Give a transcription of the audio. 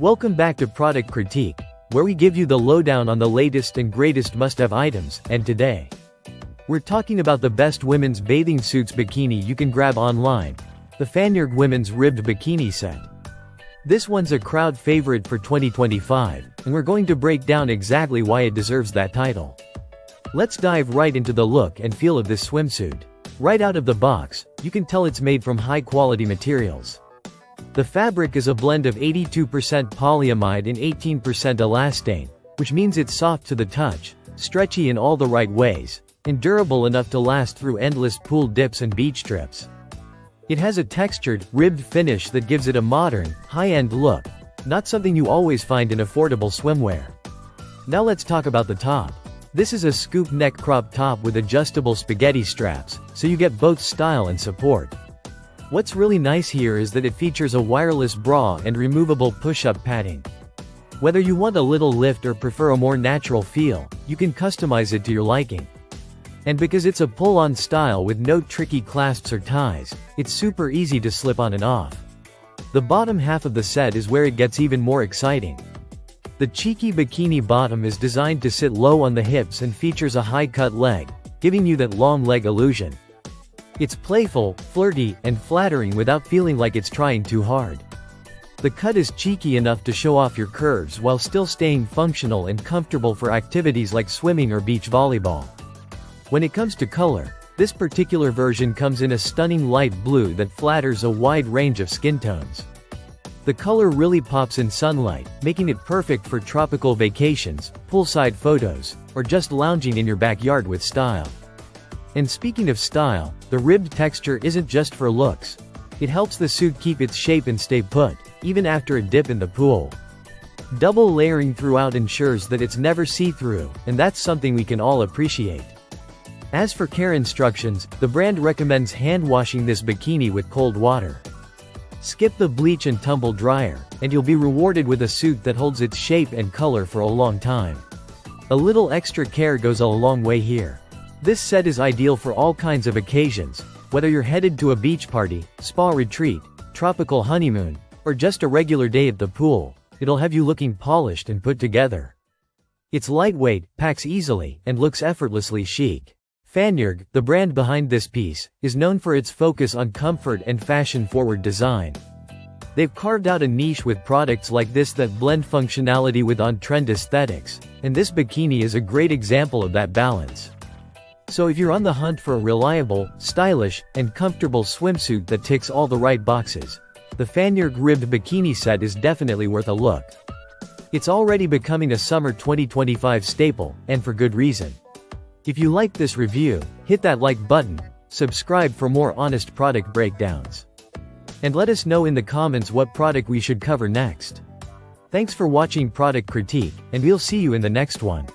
Welcome back to Product Critique, where we give you the lowdown on the latest and greatest must-have items, and today, we're talking about the best women's bathing suits bikini you can grab online, the Fanuerg Women's Ribbed Bikini Set. This one's a crowd favorite for 2025, and we're going to break down exactly why it deserves that title. Let's dive right into the look and feel of this swimsuit. Right out of the box, you can tell it's made from high-quality materials. The fabric is a blend of 82% polyamide and 18% elastane, which means it's soft to the touch, stretchy in all the right ways, and durable enough to last through endless pool dips and beach trips. It has a textured, ribbed finish that gives it a modern, high-end look, not something you always find in affordable swimwear. Now let's talk about the top. This is a scoop neck crop top with adjustable spaghetti straps, so you get both style and support. What's really nice here is that it features a wireless bra and removable push-up padding. Whether you want a little lift or prefer a more natural feel, you can customize it to your liking. And because it's a pull-on style with no tricky clasps or ties, it's super easy to slip on and off. The bottom half of the set is where it gets even more exciting. The cheeky bikini bottom is designed to sit low on the hips and features a high-cut leg, giving you that long leg illusion. It's playful, flirty, and flattering without feeling like it's trying too hard. The cut is cheeky enough to show off your curves while still staying functional and comfortable for activities like swimming or beach volleyball. When it comes to color, this particular version comes in a stunning light blue that flatters a wide range of skin tones. The color really pops in sunlight, making it perfect for tropical vacations, poolside photos, or just lounging in your backyard with style. And speaking of style, the ribbed texture isn't just for looks. It helps the suit keep its shape and stay put, even after a dip in the pool. Double layering throughout ensures that it's never see-through, and that's something we can all appreciate. As for care instructions, the brand recommends hand-washing this bikini with cold water. Skip the bleach and tumble dryer, and you'll be rewarded with a suit that holds its shape and color for a long time. A little extra care goes a long way here. This set is ideal for all kinds of occasions, whether you're headed to a beach party, spa retreat, tropical honeymoon, or just a regular day at the pool. It'll have you looking polished and put together. It's lightweight, packs easily, and looks effortlessly chic. Fanuerg, the brand behind this piece, is known for its focus on comfort and fashion-forward design. They've carved out a niche with products like this that blend functionality with on-trend aesthetics, and this bikini is a great example of that balance. So if you're on the hunt for a reliable, stylish, and comfortable swimsuit that ticks all the right boxes, the Fanuerg Ribbed Bikini Set is definitely worth a look. It's already becoming a summer 2025 staple, and for good reason. If you liked this review, hit that like button, subscribe for more honest product breakdowns. And let us know in the comments what product we should cover next. Thanks for watching Product Critique, and we'll see you in the next one.